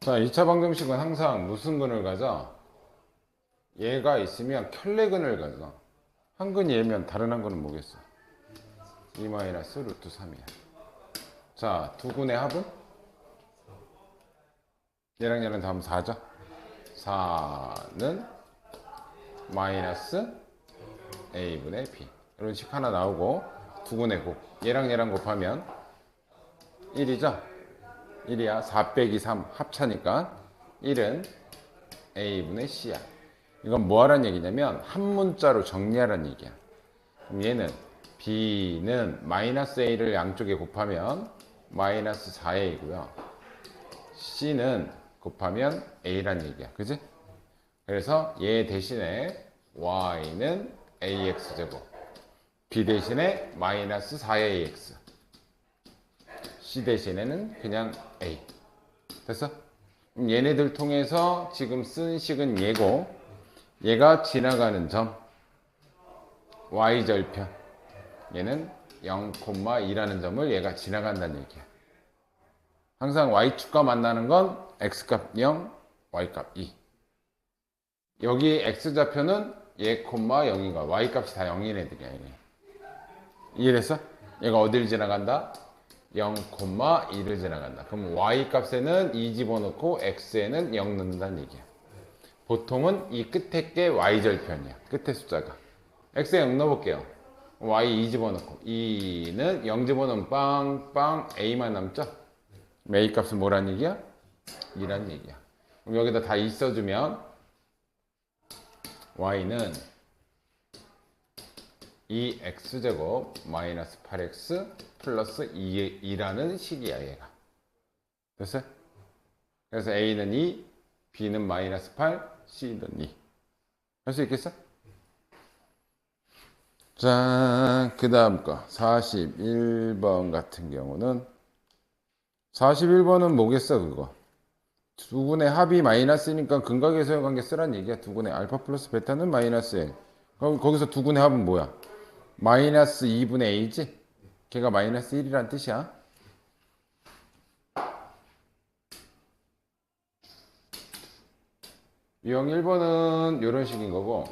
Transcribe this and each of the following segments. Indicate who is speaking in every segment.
Speaker 1: 자, 2차 방정식은 항상 무슨 근을 가져? 얘가 있으면 켤레근을 가져. 한 근이 얘면 다른 한 근은 뭐겠어? 2 마이너스 루트 3이야. 자, 두 근의 합은? 얘랑 얘랑 다음 4죠? 4는 마이너스 a분의 b. 이런 식 하나 나오고, 두 근의 곱. 얘랑 얘랑 곱하면 1이죠? 1이야. 4 빼기 3 합차니까 1은 a분의 c야. 이건 뭐 하라는 얘기냐면 한 문자로 정리하라는 얘기야. 그럼 얘는 b는 마이너스 a를 양쪽에 곱하면 마이너스 4a이고요. c는 곱하면 a란 얘기야. 그지? 그래서 얘 대신에 y는 ax제곱, b 대신에 마이너스 4ax, c 대신에는 그냥 a. 됐어? 그럼 얘네들 통해서 지금 쓴 식은 얘고, 얘가 지나가는 점 y절편, 얘는 0,2라는 점을 얘가 지나간다는 얘기야. 항상 y축과 만나는 건 x값 0, y값 2. 여기 x좌표는 얘, 0이가 y값이 다 0인 애들이야. 얘네. 이해됐어? 얘가 어디를 지나간다? 0,2를 지나간다. 그럼 y값에는 2 집어넣고 x에는 0 넣는다는 얘기야. 보통은 이 끝에 게 y절편이야. 끝에 숫자가. x에 0 넣어볼게요. y 2 집어넣고 2는 0 집어넣으면 빵빵 a만 남죠? a 값은 뭐란 얘기야? 2란 얘기야. 그럼 여기다 다 2 써주면 y는 2x제곱 마이너스 8x 플러스 2라는 식이야 얘가. 됐어요? 그래서 a는 2, b는 마이너스 8, c는 2. 할 수 있겠어? 자, 그 다음 거 41번 같은 경우는 41번은 뭐겠어 그거? 두 분의 합이 마이너스니까 근각에서의 관계 쓰란 얘기야. 두 분의 알파 플러스 베타는 마이너스 1. 그럼 거기서 두 분의 합은 뭐야? 마이너스 2분의 a지? 걔가 마이너스 1이란 뜻이야. 유형 1번은 이런 식인 거고,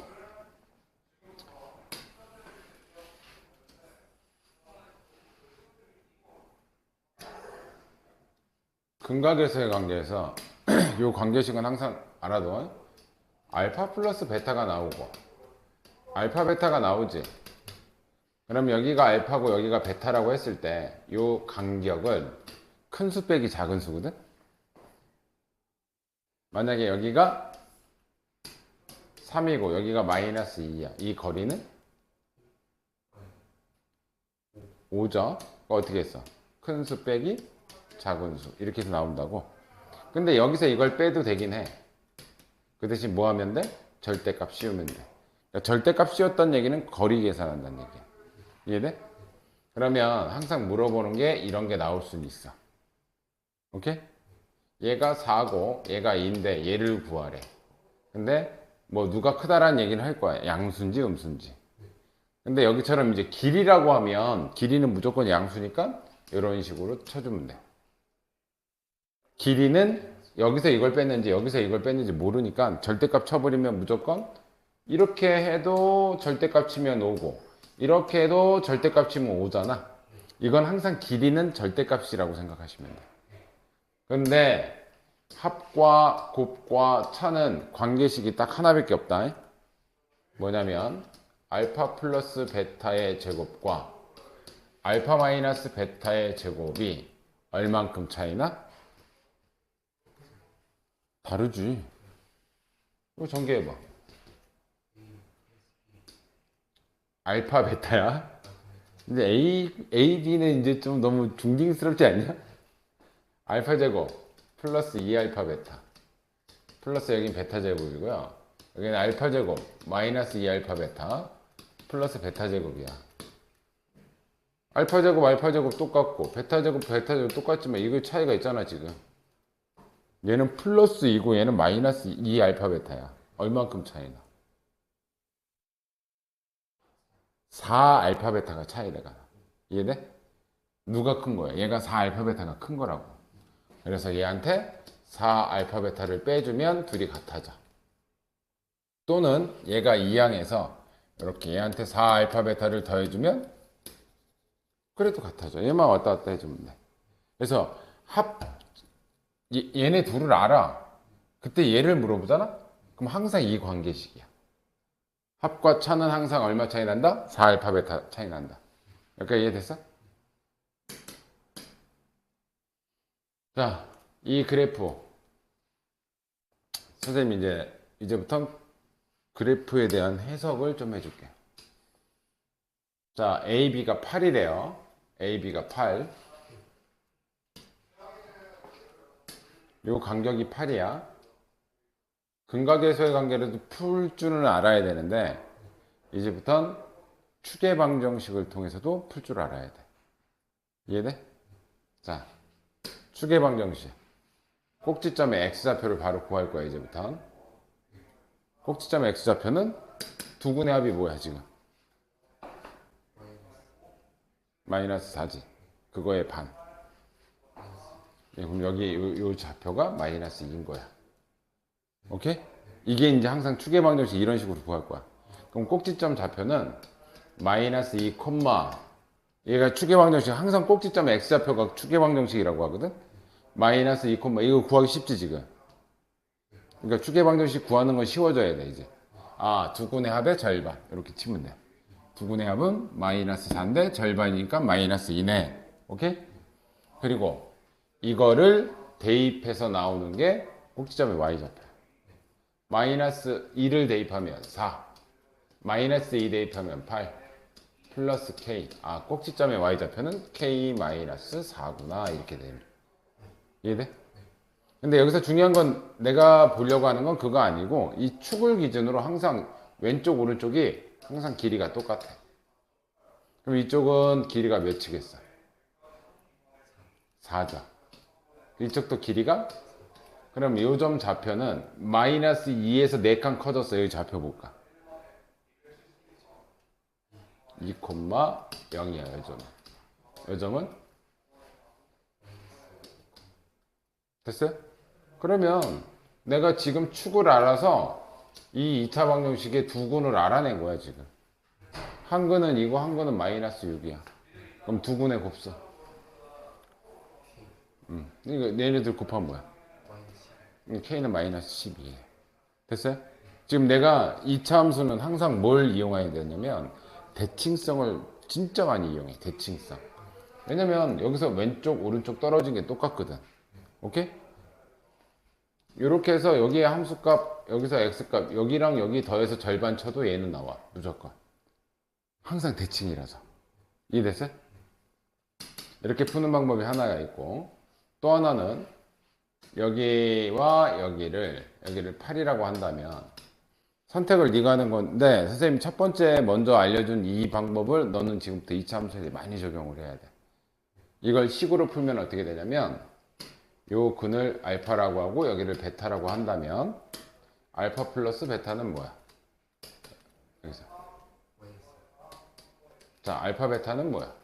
Speaker 1: 근각에서의 관계에서 이 관계식은 항상 알아둬. 알파 플러스 베타가 나오고 알파 베타가 나오지. 그럼 여기가 알파고 여기가 베타라고 했을 때 이 간격은 큰 수 빼기 작은 수거든. 만약에 여기가 3이고 여기가 마이너스 2야. 이 거리는 5죠. 어떻게 했어? 큰 수 빼기 작은 수 이렇게 해서 나온다고. 근데 여기서 이걸 빼도 되긴 해. 그 대신 뭐 하면 돼? 절대값 씌우면 돼. 그러니까 절대값 씌웠던 얘기는 거리 계산한다는 얘기야. 이해돼? 그러면 항상 물어보는 게 이런 게 나올 수는 있어. 오케이? 얘가 4고 얘가 2인데 얘를 구하래. 근데 뭐 누가 크다라는 얘기는 할 거야. 양수인지 음수인지. 근데 여기처럼 이제 길이라고 하면 길이는 무조건 양수니까 이런 식으로 쳐주면 돼. 길이는 여기서 이걸 뺐는지 여기서 이걸 뺐는지 모르니까 절대값 쳐버리면 무조건 이렇게 해도 절대값 치면 5고 이렇게 해도 절대값 치면 5잖아. 이건 항상 길이는 절대값이라고 생각하시면 돼. 근데 합과 곱과 차는 관계식이 딱 하나밖에 없다. 뭐냐면 알파 플러스 베타의 제곱과 알파 마이너스 베타의 제곱이 얼만큼 차이나? 다르지. 이거 전개해봐. 알파 베타야. 근데 A, B는 이제 좀 너무 중딩스럽지 않냐? 알파 제곱 플러스 2알파 베타 플러스 여긴 베타 제곱이고요. 여기는 알파 제곱 마이너스 2알파 베타 플러스 베타 제곱이야. 알파 제곱 똑같고 베타 제곱 똑같지만 이거 차이가 있잖아 지금. 얘는 플러스 2고 얘는 마이너스 2알파 베타야. 얼만큼 차이나? 4알파 베타가 차이가 나. 이해돼? 누가 큰 거야? 얘가 4알파 베타가 큰 거라고. 그래서 얘한테 4 알파 베타를 빼주면 둘이 같아져. 또는 얘가 이항해서 이렇게 얘한테 4 알파 베타를 더해주면 그래도 같아져. 얘만 왔다 갔다 해주면 돼. 그래서 얘네 둘을 알아. 그때 얘를 물어보잖아? 그럼 항상 이 관계식이야. 합과 차는 항상 얼마 차이 난다? 4 알파 베타 차이 난다. 여기까지 이해됐어? 자, 이 그래프. 선생님 이제부터 그래프에 대한 해석을 좀 해줄게. 자, AB가 8이래요. AB가 8. 요 간격이 8이야. 근각에서의 관계라도 풀 줄은 알아야 되는데 이제부턴 추계 방정식을 통해서도 풀 줄 알아야 돼. 이해돼? 자, 추계 방정식. 꼭지점의 x좌표를 바로 구할 거야, 이제부터. 꼭지점의 x좌표는 두근의 합이 뭐야, 지금? 마이너스 4지. 그거의 반. 그럼 여기 요 좌표가 마이너스 2인 거야. 오케이? 이게 이제 항상 추계 방정식 이런 식으로 구할 거야. 그럼 꼭지점 좌표는 마이너스 2, 얘가 추계 방정식 항상 꼭지점 x좌표가 추계 방정식이라고 하거든. 마이너스 2, 이거 구하기 쉽지 지금. 그러니까 추계 방정식 구하는 건 쉬워져야 돼 이제. 아, 두근의 합의 절반 이렇게 치면 돼. 두근의 합은 마이너스 4인데 절반이니까 마이너스 2네. 오케이? 그리고 이거를 대입해서 나오는 게 꼭지점의 y좌표. 마이너스 2를 대입하면 4, 마이너스 2 대입하면 8, 플러스 k. 아, 꼭지점의 y좌표는 k 마이너스 4구나 이렇게 되는. 이해돼? 근데 여기서 중요한 건 내가 보려고 하는 건 그거 아니고 이 축을 기준으로 항상 왼쪽 오른쪽이 항상 길이가 똑같아. 그럼 이쪽은 길이가 몇이겠어? 4죠. 이쪽도 길이가? 그럼 요 점 좌표는 마이너스 2에서 4칸 커졌어. 여기 좌표 볼까? 2,0이야, 요 점은. 요 점은? 됐어요? 그러면 내가 지금 축을 알아서 이 2차 방정식의 두 근을 알아낸 거야, 지금. 한 근은 이거, 한 근은 마이너스 6이야. 그럼 두 근의 곱수. 이거 얘네들 곱하면 뭐야? k는 마이너스 12. 됐어요? 지금 내가 2차 함수는 항상 뭘 이용해야 되냐면 대칭성을 진짜 많이 이용해. 대칭성. 왜냐면 여기서 왼쪽 오른쪽 떨어진 게 똑같거든. 오케이? 이렇게 해서 여기에 함수값, 여기서 x값, 여기랑 여기 더해서 절반 쳐도 얘는 나와. 무조건. 항상 대칭이라서. 이해됐어요? 이렇게 푸는 방법이 하나가 있고, 또 하나는 여기와 여기를 8이라고 한다면 선택을 네가 하는 건데, 선생님 첫 번째 먼저 알려준 이 방법을 너는 지금부터 2차 함수에 많이 적용을 해야 돼. 이걸 식으로 풀면 어떻게 되냐면 요 근을 알파라고 하고 여기를 베타라고 한다면 알파 플러스 베타는 뭐야? 여기서. 자, 알파 베타는 뭐야?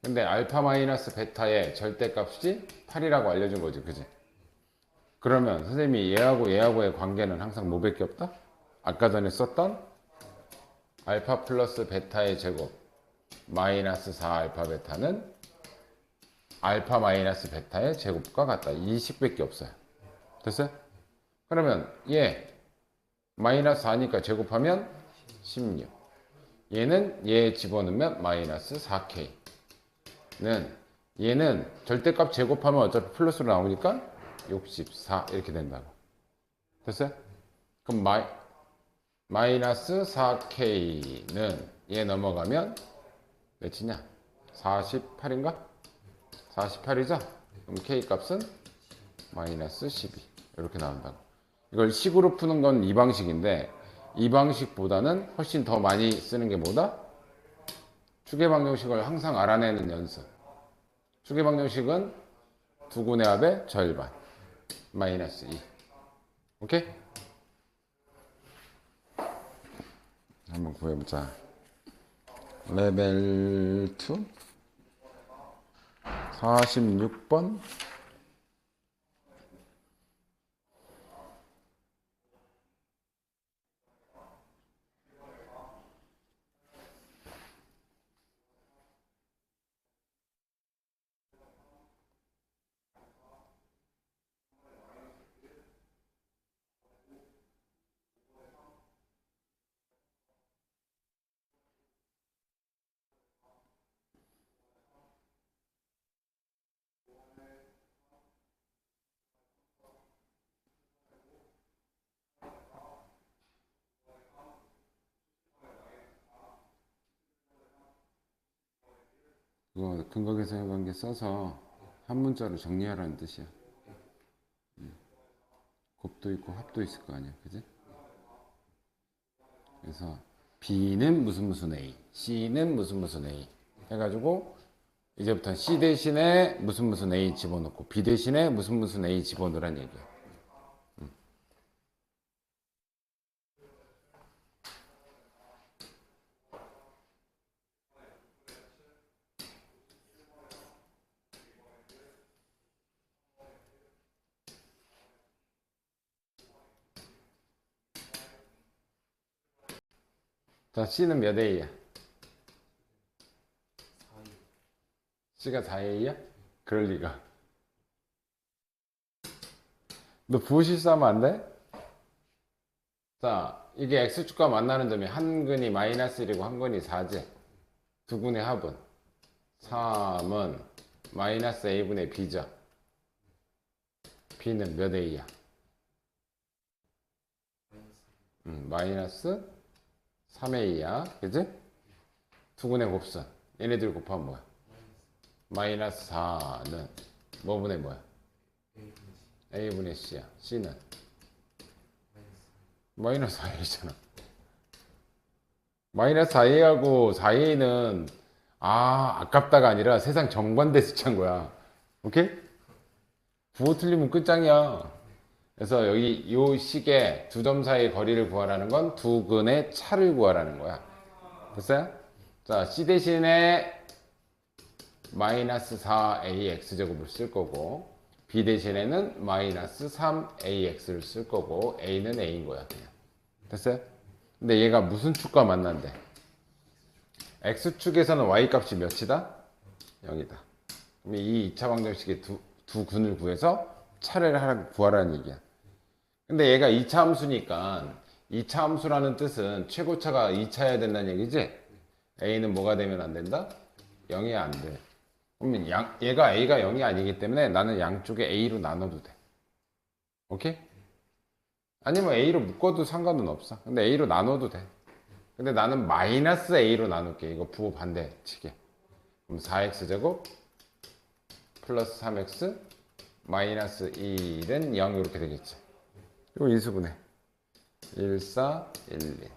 Speaker 1: 근데 알파 마이너스 베타의 절대값이 8이라고 알려준 거지, 그지? 그러면 선생님이 얘하고의 관계는 항상 뭐밖에 없다? 아까 전에 썼던 알파 플러스 베타의 제곱 마이너스 4 알파 베타는 알파 마이너스 베타의 제곱과 같다. 이 식밖에 없어요. 됐어요? 그러면 얘 마이너스 4니까 제곱하면 16. 얘는 얘 집어넣으면 마이너스 4k는 얘는 절대값 제곱하면 어차피 플러스로 나오니까 64 이렇게 된다고. 됐어요? 그럼 마이너스 4k는 얘 넘어가면 몇이냐? 48인가? 48이죠? 그럼 k 값은 마이너스 12 이렇게 나온다고. 이걸 식으로 푸는 건 이 방식인데 이 방식보다는 훨씬 더 많이 쓰는 게 뭐다? 추계 방정식을 항상 알아내는 연습. 추계 방정식은 두근의 합의 절반 마이너스 2. 오케이? 한번 구해보자. 레벨 2 46번 그거 근거계산 관계 써서 한 문자로 정리하라는 뜻이야. 곱도 있고 합도 있을 거 아니야, 그지? 그래서 B는 무슨 무슨 A, C는 무슨 무슨 A 해가지고 이제부터 C 대신에 무슨 무슨 A 집어넣고 B 대신에 무슨 무슨 A 집어넣으란 얘기야. 자, C는 몇 A야? C가 4A야? 그럴 리가. 너 부호 실수하면 안 돼? 자, 이게 X축과 만나는 점이 한 근이 마이너스 1이고 한 근이 4지. 두 근의 합은 3은 마이너스 A분의 B죠. B는 몇 A야? 마이너스 3A야. 그지? 두 근의 곱선. 얘네들 곱하면 뭐야? 마이너스 4는 뭐분의 뭐야? A분의 C야. C는 마이너스 4A잖아. 마이너스 4A하고 4A는 아깝다가 아니라 세상 정반대 숫자인 거야. 오케이? 부호 틀리면 끝장이야. 그래서 여기 요 식의 두 점 사이의 거리를 구하라는 건 두 근의 차를 구하라는 거야. 됐어요? 자, C 대신에 마이너스 4AX제곱을 쓸 거고 B 대신에는 마이너스 3AX를 쓸 거고 A는 A인 거야 그냥. 됐어요? 근데 얘가 무슨 축과 만난대? X축에서는 Y값이 몇이다? 0이다. 그럼 이 2차 방정식의 두 근을 구해서 차를 구하라는 얘기야. 근데 얘가 2차 함수니까 2차 함수라는 뜻은 최고차가 2차여야 된다는 얘기지? A는 뭐가 되면 안 된다? 0이 안 돼. 그러면 얘가 A가 0이 아니기 때문에 나는 양쪽에 A로 나눠도 돼. 오케이? 아니면 A로 묶어도 상관은 없어. 근데 A로 나눠도 돼. 근데 나는 마이너스 A로 나눌게. 이거 부호 반대치게. 그럼 4X제곱 플러스 3X 마이너스 1은 0 이렇게 되겠지. 이거 인수분해. 1, 4, 1, 2,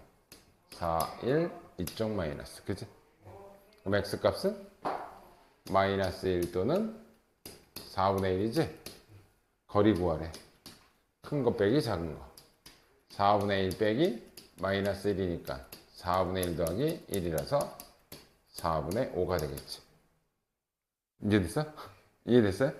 Speaker 1: 4, 1 이쪽 마이너스. 그치? 그럼 X값은 마이너스 1 또는 4분의 1이지? 거리 구하래. 큰 거 빼기 작은 거. 4분의 1 빼기 마이너스 1이니까 4분의 1 더하기 1이라서 4분의 5가 되겠지. 이해됐어? 이해됐어요?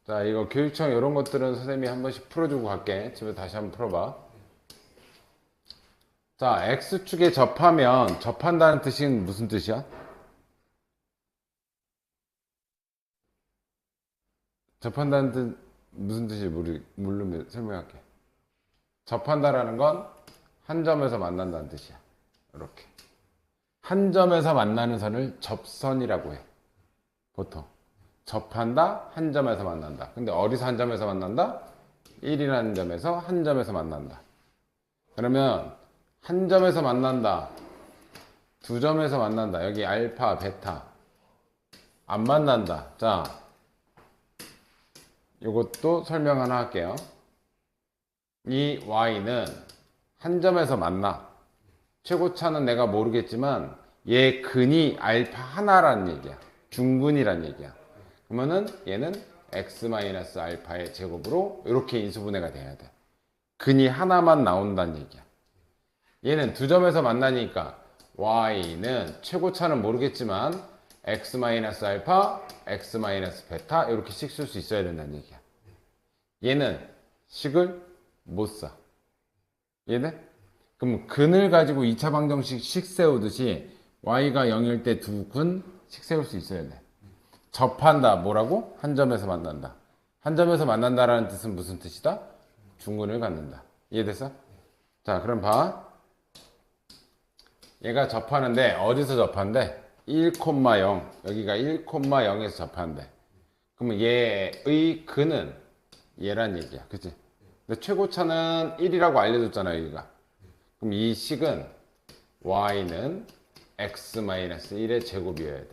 Speaker 1: 자, 이거 교육청 이런 것들은 선생님이 한 번씩 풀어주고 갈게. 집에 다시 한번 풀어봐. 자, X축에 접하면 접한다는 뜻은 무슨 뜻이야? 접한다는 뜻 무슨 뜻인지 모르면 설명할게. 접한다라는 건 한 점에서 만난다는 뜻이야. 이렇게. 한 점에서 만나는 선을 접선이라고 해. 보통. 접한다, 한 점에서 만난다. 근데 어디서 한 점에서 만난다? 1이라는 점에서 한 점에서 만난다. 그러면 한 점에서 만난다. 두 점에서 만난다. 여기 알파, 베타. 안 만난다. 자, 이것도 설명 하나 할게요. 이 y는 한 점에서 만나. 최고차는 내가 모르겠지만 얘 근이 알파 하나라는 얘기야. 중근이라는 얘기야. 그러면은 얘는 x-알파의 제곱으로 이렇게 인수분해가 돼야 돼. 근이 하나만 나온다는 얘기야. 얘는 두 점에서 만나니까 y는 최고차는 모르겠지만 x-알파, x-베타 이렇게 식 쓸 수 있어야 된다는 얘기야. 얘는 식을 못 써. 얘는? 그럼 근을 가지고 2차 방정식 식 세우듯이 y가 0일 때 두 근 식 세울 수 있어야 돼. 접한다. 뭐라고? 한 점에서 만난다. 한 점에서 만난다라는 뜻은 무슨 뜻이다? 중근을 갖는다. 이해됐어? 자, 그럼 봐. 얘가 접하는데 어디서 접한대? 1,0 여기가 1,0에서 접한대. 그러면 얘의 근은 얘란 얘기야. 그치? 근데 최고차는 1이라고 알려줬잖아 여기가. 그럼 이 식은 y는 x-1의 제곱이어야 돼.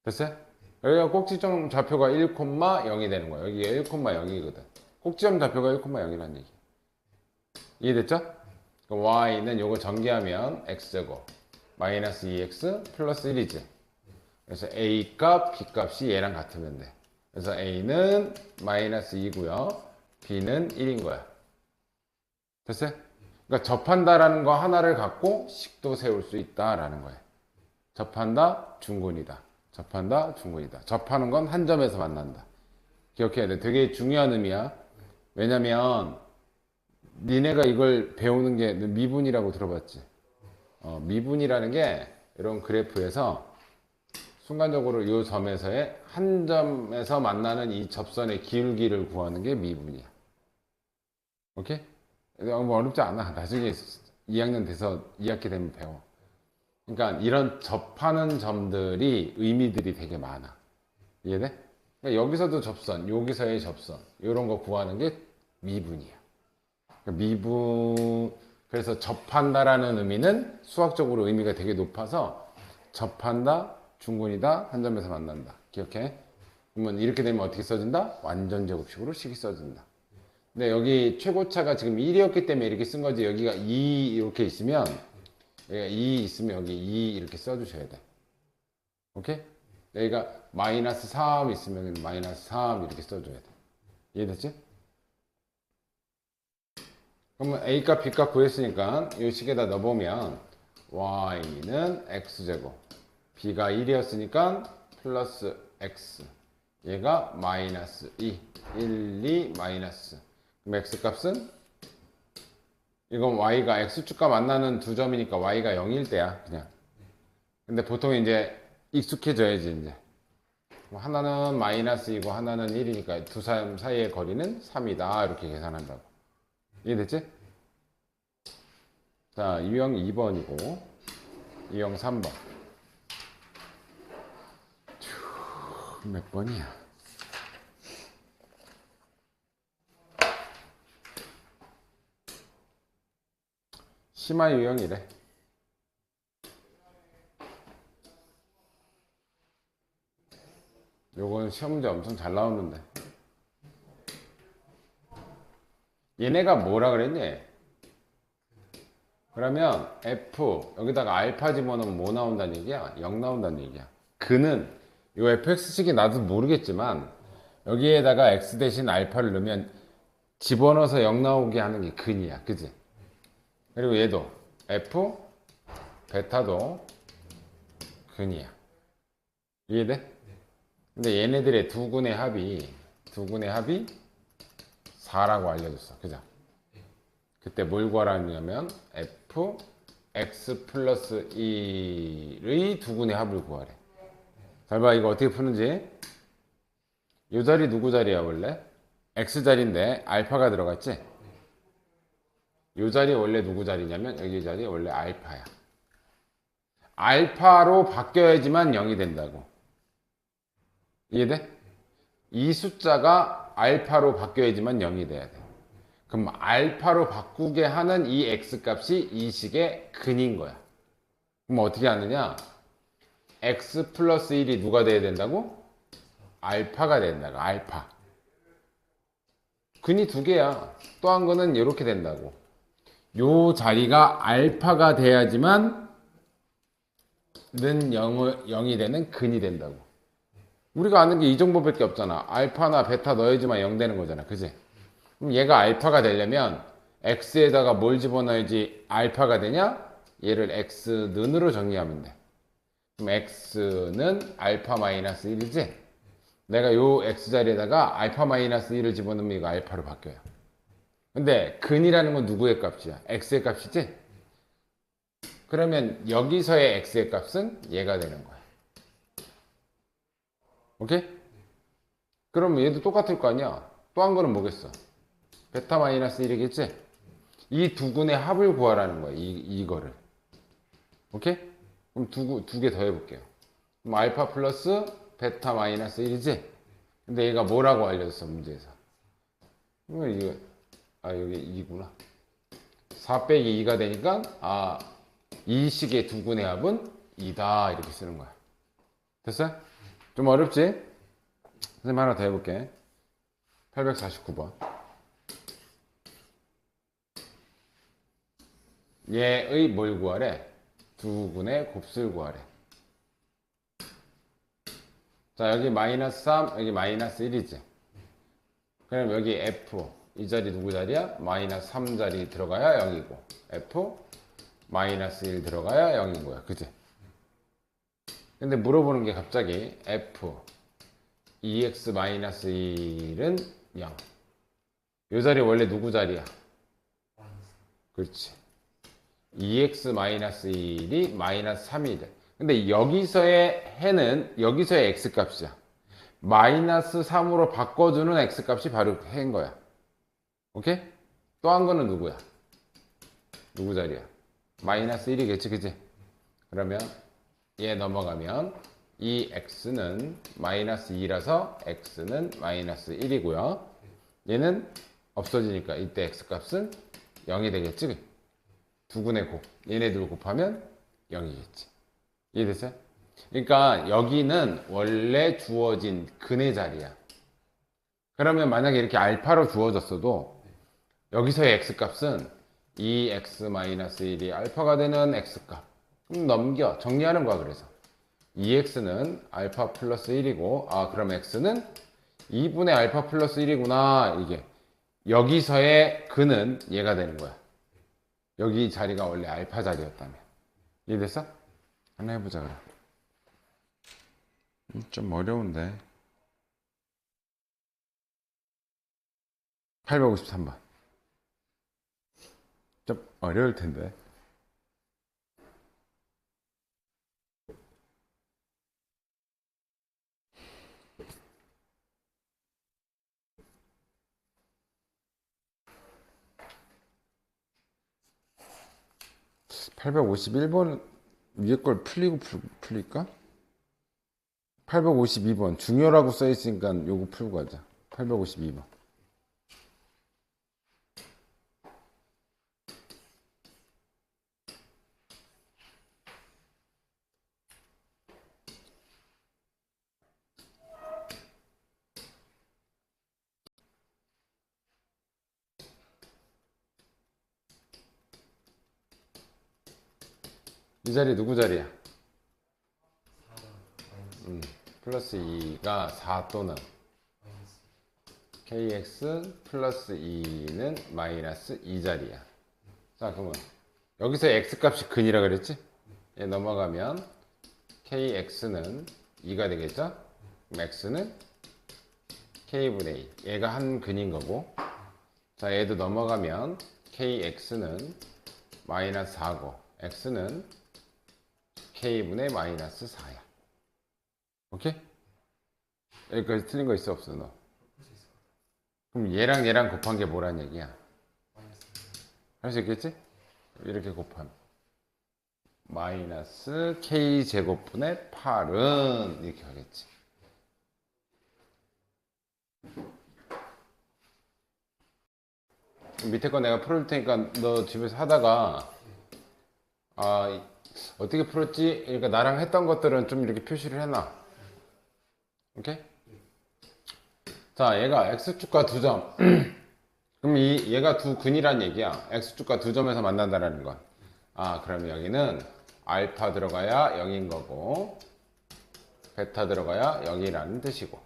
Speaker 1: 됐어요? 여기가 꼭지점 좌표가 1,0이 되는 거야. 여기가 1,0이거든. 꼭지점 좌표가 1,0이라는 얘기. 이해됐죠? y는 요거 전개하면 x제곱 마이너스 2x 플러스 1이지. 그래서 a 값, b 값이 얘랑 같으면 돼. 그래서 a는 마이너스 2고요. b는 1인 거야. 됐어요? 그러니까 접한다라는 거 하나를 갖고 식도 세울 수 있다라는 거예요. 접한다, 중근이다. 접한다, 중근이다. 접하는 건 한 점에서 만난다. 기억해야 돼. 되게 중요한 의미야. 왜냐면 니네가 이걸 배우는 게 미분이라고 들어봤지? 미분이라는 게 이런 그래프에서 순간적으로 이 점에서의 한 점에서 만나는 이 접선의 기울기를 구하는 게 미분이야. 오케이? 너무 어렵지 않아. 나중에 2학년 돼서 2학기 되면 배워. 그러니까 이런 접하는 점들이 의미들이 되게 많아. 이해돼? 그러니까 여기서도 접선, 여기서의 접선 이런 거 구하는 게 미분이야. 그러니까 미분, 그래서 접한다라는 의미는 수학적으로 의미가 되게 높아서 접한다, 중근이다, 한 점에서 만난다. 기억해? 그러면 이렇게 되면 어떻게 써진다? 완전 제곱식으로 식이 써진다. 근데 여기 최고차가 지금 1이었기 때문에 이렇게 쓴 거지. 여기가 2 이렇게 있으면, 여기가 2 있으면 여기 2 이렇게 써주셔야 돼. 오케이? 여기가 마이너스 3 있으면 마이너스 3 이렇게 써줘야 돼. 이해됐지? 그러면 A값, B값 구했으니까 이 식에다 넣어보면 Y는 X제곱, B가 1이었으니까 플러스 X, 얘가 마이너스 2, 1, 2, 마이너스. 그럼 X값은? 이건 Y가 X축과 만나는 두 점이니까 Y가 0일 때야, 그냥. 근데 보통 이제 익숙해져야지, 이제. 하나는 마이너스이고 하나는 1이니까 두 사람 사이의 거리는 3이다. 이렇게 계산한다고. 이해됐지? 자, 유형 2번이고 유형 3번. 몇 번이야? 심화 유형이래. 요건 시험 문제 엄청 잘 나오는데. 얘네가 뭐라 그랬니? 그러면 F 여기다가 알파 집어넣으면 뭐 나온다는 얘기야? 0 나온다는 얘기야. 그는 이 fx식이 나도 모르겠지만 여기에다가 x 대신 알파를 넣으면 집어넣어서 0 나오게 하는 게 근이야. 그지? 그리고 얘도 f 베타도 근이야. 이해돼? 근데 얘네들의 두 근의 합이 4라고 알려줬어. 그죠? 그때 뭘 구하라냐면 f x 플러스 1의 두 근의 합을 구하래. 잘 봐, 이거 어떻게 푸는지. 이 자리 누구 자리야 원래? x 자리인데 알파가 들어갔지? 이 자리 원래 누구 자리냐면 여기 자리 원래 알파야. 알파로 바뀌어야지만 0이 된다고. 이해돼? 이 숫자가 알파로 바뀌어야지만 0이 돼야 돼. 그럼 알파로 바꾸게 하는 이 x값이 이 식의 근인 거야. 그럼 어떻게 하느냐? x 플러스 1이 누가 돼야 된다고? 알파가 된다고. 알파. 근이 두 개야. 또 한 거는 이렇게 된다고. 요 자리가 알파가 돼야지만 는 0이 되는 근이 된다고. 우리가 아는 게 이 정도밖에 없잖아. 알파나 베타 넣어야지만 0 되는 거잖아. 그지? 그럼 얘가 알파가 되려면 x에다가 뭘 집어넣어야지 알파가 되냐? 얘를 x는으로 정리하면 돼. 그럼 x는 알파 마이너스 1이지? 내가 요 x자리에다가 알파 마이너스 1을 집어넣으면 이거 알파로 바뀌어요. 근데 근이라는 건 누구의 값이야? x의 값이지? 그러면 여기서의 x의 값은 얘가 되는 거야. 오케이? 그럼 얘도 똑같을 거 아니야? 또 한 거는 뭐겠어? 베타 마이너스 1이겠지? 이 두 근의 합을 구하라는 거야. 이거를. 오케이? 그럼 두 개 더 해볼게요. 그럼 알파 플러스 베타 마이너스 1이지? 근데 얘가 뭐라고 알려줬어, 문제에서? 이거, 여기 2구나. 4 빼기 2가 되니까, 이 식의 두 군의 합은 2다 이렇게 쓰는 거야. 됐어? 좀 어렵지? 선생님 하나 더 해볼게. 849번. 얘의 뭘 구하래? 두 군의 곱수를 구하래. 자, 여기 마이너스 3, 여기 마이너스 1이지. 그럼 여기 F, 이 자리 누구 자리야? 마이너스 3 자리 들어가야 0이고, F, 마이너스 1 들어가야 0인 거야. 그지? 근데 물어보는 게 갑자기 F, 2x 마이너스 1은 0. 이 자리 원래 누구 자리야? 그렇지. 2x 마이너스 1이 마이너스 3이 돼. 근데 여기서의 해는 여기서의 x 값이야. 마이너스 3으로 바꿔주는 x 값이 바로 해인 거야. 오케이? 또 한 거는 누구야? 누구 자리야? 마이너스 1이겠지, 그치? 그러면 얘 넘어가면 이 x는 마이너스 2라서 x는 마이너스 1이고요. 얘는 없어지니까 이때 x 값은 0이 되겠지? 두 군의 곱, 얘네들 곱하면 0이겠지. 이해됐어요? 그러니까 여기는 원래 주어진 근의 자리야. 그러면 만약에 이렇게 알파로 주어졌어도 여기서의 x값은 2x-1이 알파가 되는 x값. 그럼 넘겨. 정리하는 거야, 그래서. 2x는 알파 플러스 1이고, 아, 그럼 x는 2분의 알파 플러스 1이구나. 이게. 여기서의 근은 얘가 되는 거야. 여기 자리가 원래 알파 자리였다면. 이해됐어? 하나 해보자, 그럼. 좀 어려운데. 853번. 좀 어려울 텐데. (851번) 위에 걸 풀릴까? 852번 중요라고 써있으니까 요거 풀고 가자. 852번. 이 자리 누구 자리야? 플러스 2가 4 또는 kx 플러스 2는 마이너스 2 자리야. 자, 그러면 여기서 x 값이 근이라 그랬지? 얘 넘어가면 kx는 2가 되겠죠? x는 k분의 2. 얘가 한 근인 거고. 자, 얘도 넘어가면 kx는 마이너스 4고 x는 k분의 마이너스 4야. 오케이? 여기까지 틀린 거 있어 없어 너? 그럼 얘랑 얘랑 곱한 게 뭐란 얘기야? 할 수 있겠지? 이렇게 곱하면 마이너스 k제곱분의 8은 이렇게 하겠지. 밑에 거 내가 풀을 테니까 너 집에서 하다가 아 어떻게 풀었지? 그러니까 나랑 했던 것들은 좀 이렇게 표시를 해놔. 오케이? 자, 얘가 x축과 2점. 그럼 얘가 두 근이란 얘기야. x축과 2점에서 만난다라는 건. 아, 그러면 여기는 알파 들어가야 0인 거고 베타 들어가야 0이라는 뜻이고.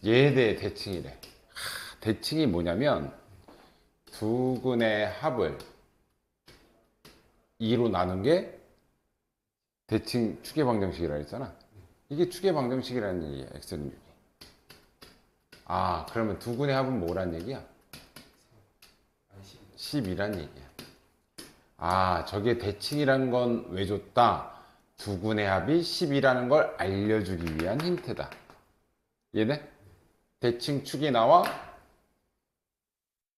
Speaker 1: 얘에 대해 대칭이래. 대칭이 뭐냐면 두 근의 합을 2로 나눈 게 대칭 축의 방정식이라 했잖아. 이게 축의 방정식이라는 얘기야. x는 6이. 아, 그러면 두 근의 합은 뭐란 얘기야? 10이란 얘기야. 아, 저게 대칭이라는 건 왜 줬다? 두 근의 합이 10이라는 걸 알려주기 위한 힌트다. 이해돼? 대칭 축이 나와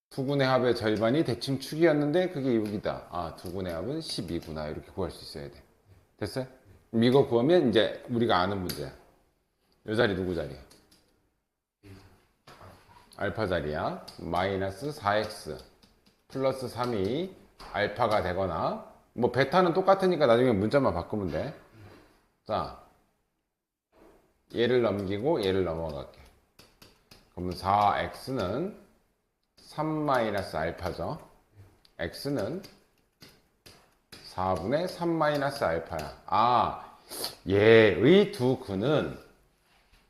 Speaker 1: 두 근의 합의 절반이 대칭 축이었는데 그게 6이다. 아, 두 근의 합은 10이구나. 이렇게 구할 수 있어야 돼. 됐어요? 이거 구하면 이제 우리가 아는 문제야. 이 자리 누구 자리야? 알파 자리야. 마이너스 4x 플러스 3이 알파가 되거나 뭐 베타는 똑같으니까 나중에 문자만 바꾸면 돼. 자, 얘를 넘기고 얘를 넘어갈게. 그러면 4x는 3-알파죠. x는 4분의 3-알파야. 아, 얘의 두 근은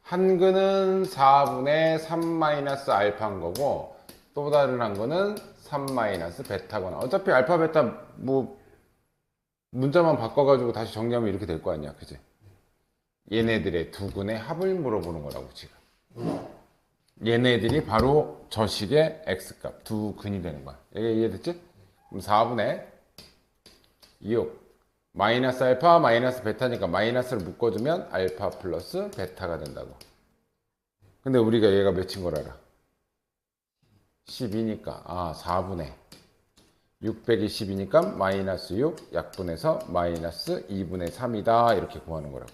Speaker 1: 한 근은 4분의 3-알파인 거고 또 다른 한 근은 3-베타거나 어차피 알파 베타 뭐 문자만 바꿔가지고 다시 정리하면 이렇게 될 거 아니야, 그지? 얘네들의 두 근의 합을 물어보는 거라고 지금. 얘네들이 바로 저 식의 x값 두 근이 되는 거야. 이해됐지? 그럼 4분의 6 마이너스 알파 마이너스 베타니까 마이너스를 묶어주면 알파 플러스 베타가 된다고. 근데 우리가 얘가 몇인 걸 알아? 12니까 4분의 6 빼기 10이니까 마이너스 6 약분해서 마이너스 2분의 3이다 이렇게 구하는 거라고.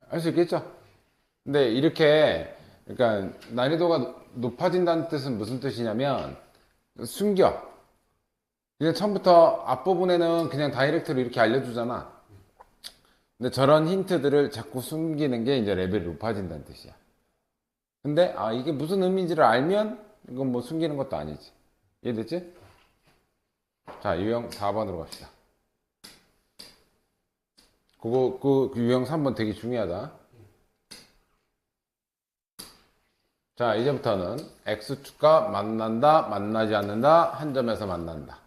Speaker 1: 알 수 있겠죠? 근데 이렇게 그러니까 난이도가 높아진다는 뜻은 무슨 뜻이냐면 숨겨. 그냥 처음부터 앞부분에는 그냥 다이렉트로 이렇게 알려주잖아. 근데 저런 힌트들을 자꾸 숨기는 게 이제 레벨이 높아진다는 뜻이야. 근데 이게 무슨 의미인지를 알면 이건 뭐 숨기는 것도 아니지. 이해됐지? 자, 유형 4번으로 갑시다. 그 유형 3번 되게 중요하다. 자, 이제부터는 x축과 만난다, 만나지 않는다, 한 점에서 만난다.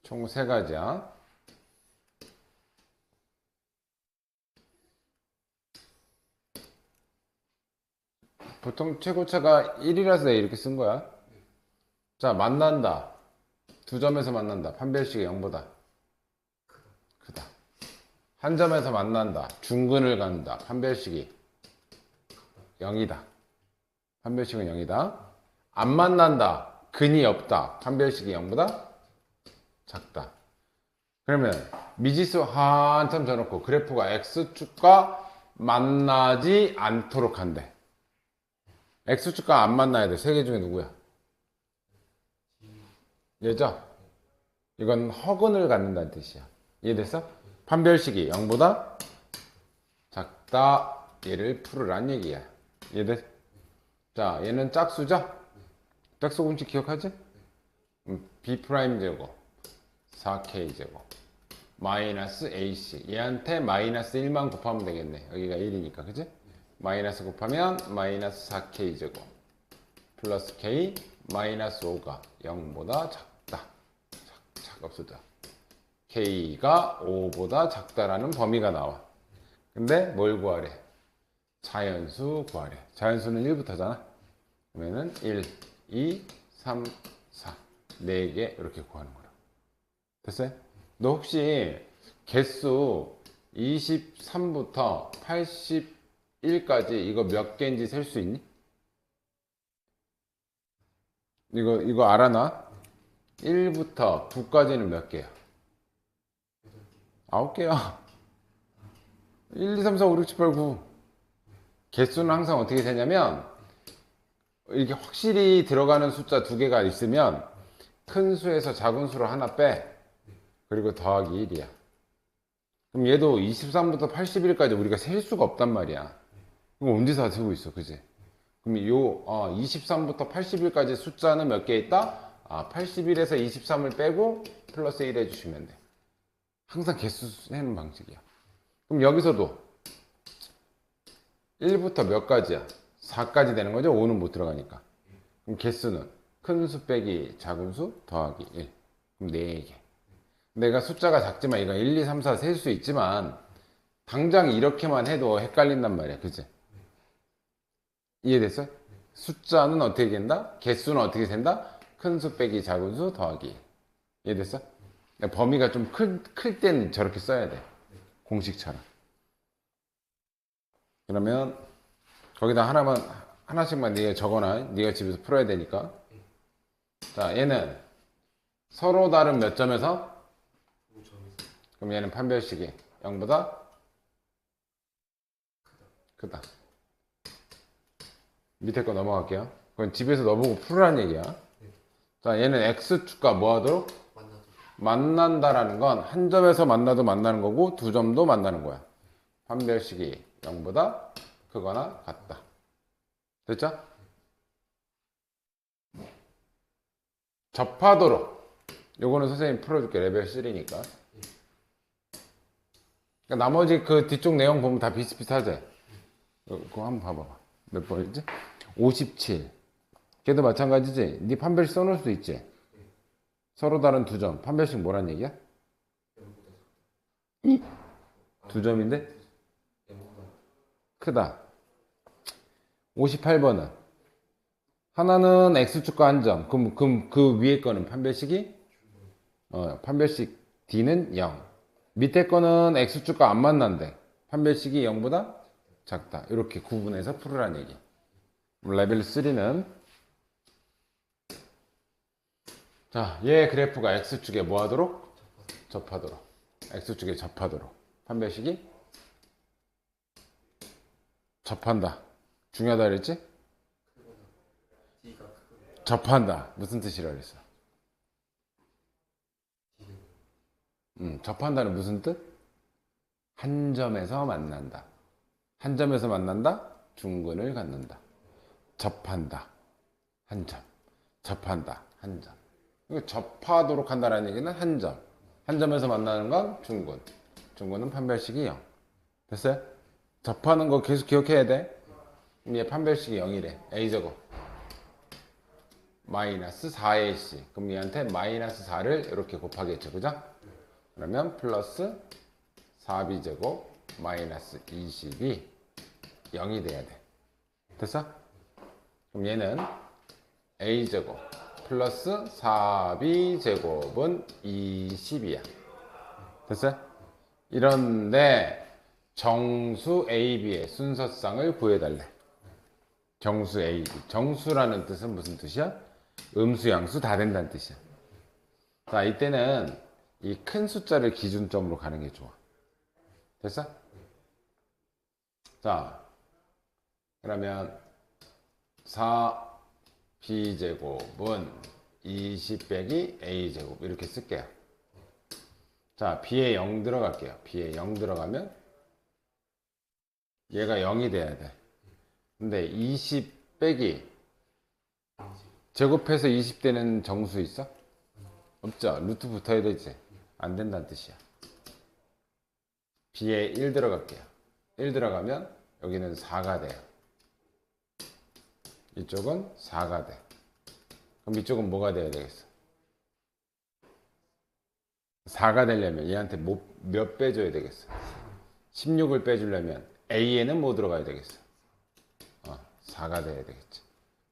Speaker 1: 총 3가지야. 보통 최고차가 1이라서 이렇게 쓴 거야. 자, 만난다. 두 점에서 만난다. 판별식이 0보다 크다. 한 점에서 만난다. 중근을 갖는다. 판별식이 0이다. 판별식은 0이다. 안 만난다. 근이 없다. 판별식이 0보다 작다. 그러면 미지수 한참 줘놓고 그래프가 x축과 만나지 않도록 한대. x축과 안 만나야 돼. 3개 중에 누구야? 얘죠? 이건 허근을 갖는다는 뜻이야. 이해됐어? 판별식이 0보다 작다. 얘를 풀으란 얘기야. 이해됐어? 자, 얘는 짝수죠? 짝수 공식 기억하지? b'제곱 4k제곱 마이너스 ac 얘한테 마이너스 1만 곱하면 되겠네. 여기가 1이니까 그치? 마이너스 곱하면 마이너스 4k제곱 플러스 k 마이너스 5가 0보다 작다. 없어져. k가 5보다 작다라는 범위가 나와. 근데 뭘 구하래? 자연수 구하래. 자연수는 1부터잖아. 그러면은 1, 2, 3, 4 4개 이렇게 구하는 거라. 됐어요? 너 혹시 개수 23부터 81까지 이거 몇 개인지 셀 수 있니? 이거 알아나? 1부터 9까지는 몇 개야? 9개야. 1, 2, 3, 4, 5, 6, 7, 8, 9. 개수는 항상 어떻게 되냐면 이게 확실히 들어가는 숫자 2개가 있으면 큰 수에서 작은 수로 하나 빼. 그리고 더하기 1이야. 그럼 얘도 23부터 81까지 우리가 셀 수가 없단 말이야. 그럼 언제 다 세고 있어, 그지? 그럼 23부터 81까지 숫자는 몇 개 있다? 81에서 23을 빼고 플러스 1 해주시면 돼. 항상 개수 세는 방식이야. 그럼 여기서도 1부터 몇 가지야? 4까지 되는 거죠? 5는 못 들어가니까. 그럼 개수는 큰 수 빼기 작은 수 더하기 1. 그럼 4개. 내가 숫자가 작지만 이건 1, 2, 3, 4 셀 수 있지만 당장 이렇게만 해도 헷갈린단 말이야. 그치? 이해됐어? 숫자는 어떻게 된다? 개수는 어떻게 된다? 큰 수 빼기 작은 수 더하기 1. 이해됐어? 범위가 좀 클 땐 저렇게 써야 돼. 공식처럼. 그러면 거기다 하나씩만 네가 적어놔. 네가 집에서 풀어야 되니까. 자, 얘는 서로 다른 몇 점에서? 그럼 얘는 판별식이 0보다 크다. 밑에 거 넘어갈게요. 그건 집에서 너보고 풀으란 얘기야. 자, 얘는 x축과 뭐 하도록? 만난다라는 건 한 점에서 만나도 만나는 거고 두 점도 만나는 거야. 판별식이 0보다 크거나 같다. 됐죠? 접하도록. 요거는 선생님 풀어줄게. 레벨 3니까. 그러니까 나머지 그 뒤쪽 내용 보면 다 비슷비슷하지? 그거 한번 봐봐봐. 몇 번이지? 57. 걔도 마찬가지지? 네 판별식 써놓을 수도 있지? 서로 다른 두 점. 판별식 뭐란 얘기야? 두 점인데? 크다. 58번은? 하나는 x축과 한 점. 그럼 그 위에 거는 판별식이? 판별식 d는 0. 밑에 거는 x축과 안 만난대. 판별식이 0보다 작다. 이렇게 구분해서 풀으란 얘기. 레벨 3는 자, 얘 그래프가 x축에 뭐 하도록? 접하도록. x축에 접하도록. 판별식이 접한다. 중요하다 그랬지? 접한다. 무슨 뜻이라 그랬어? 접한다는 무슨 뜻? 한 점에서 만난다. 한 점에서 만난다? 중근을 갖는다. 접한다. 한 점. 접한다. 한 점. 접하도록 한다는 얘기는 한 점. 한 점에서 만나는 건 중근. 중근은 판별식이 0. 됐어요? 접하는 거 계속 기억해야 돼. 그럼 얘 판별식이 0이래. a제곱. 마이너스 4ac. 그럼 얘한테 마이너스 4를 이렇게 곱하겠죠. 그죠? 그러면 플러스 4b제곱 마이너스 20이 0이 돼야 돼. 됐어? 그럼 얘는 a제곱 플러스 4b제곱은 20이야. 됐어요? 이런데 정수 AB의 순서쌍을 구해달래. 정수 AB. 정수라는 뜻은 무슨 뜻이야? 음수, 양수 다 된다는 뜻이야. 자, 이때는 이 큰 숫자를 기준점으로 가는 게 좋아. 됐어? 자, 그러면 4b제곱은 20 빼기 a제곱 이렇게 쓸게요. 자, b에 0 들어갈게요. b에 0 들어가면 얘가 0이 돼야 돼. 근데 20 빼기 제곱해서 20 되는 정수 있어? 없죠. 루트 붙어야 되지. 안 된다는 뜻이야. b에 1 들어갈게요. 1 들어가면 여기는 4가 돼요. 이쪽은 4가 돼. 그럼 이쪽은 뭐가 돼야 되겠어? 4가 되려면 얘한테 몇 빼줘야 되겠어? 16을 빼주려면 a에는 뭐 들어가야 되겠어? 4가 돼야 되겠지.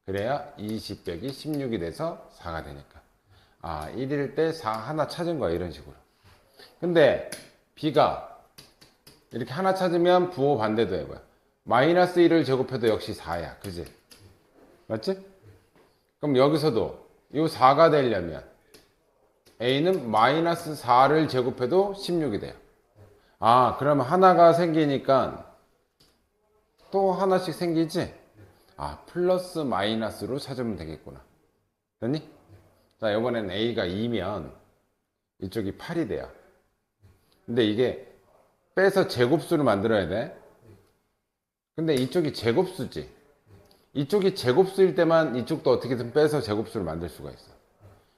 Speaker 1: 그래야 20 빼기 16이 돼서 4가 되니까. 1일 때 4 하나 찾은 거야. 이런 식으로. 근데 b가 이렇게 하나 찾으면 부호 반대도 해봐요. 마이너스 1을 제곱해도 역시 4야. 그지? 맞지? 그럼 여기서도 이 4가 되려면 a는 마이너스 4를 제곱해도 16이 돼요. 그러면 하나가 생기니까 또 하나씩 생기지? 플러스 마이너스로 찾으면 되겠구나. 됐니? 자, 이번엔 a가 2면 이쪽이 8이 돼요. 근데 이게 빼서 제곱수를 만들어야 돼. 근데 이쪽이 제곱수지. 이쪽이 제곱수일 때만 이쪽도 어떻게든 빼서 제곱수를 만들 수가 있어.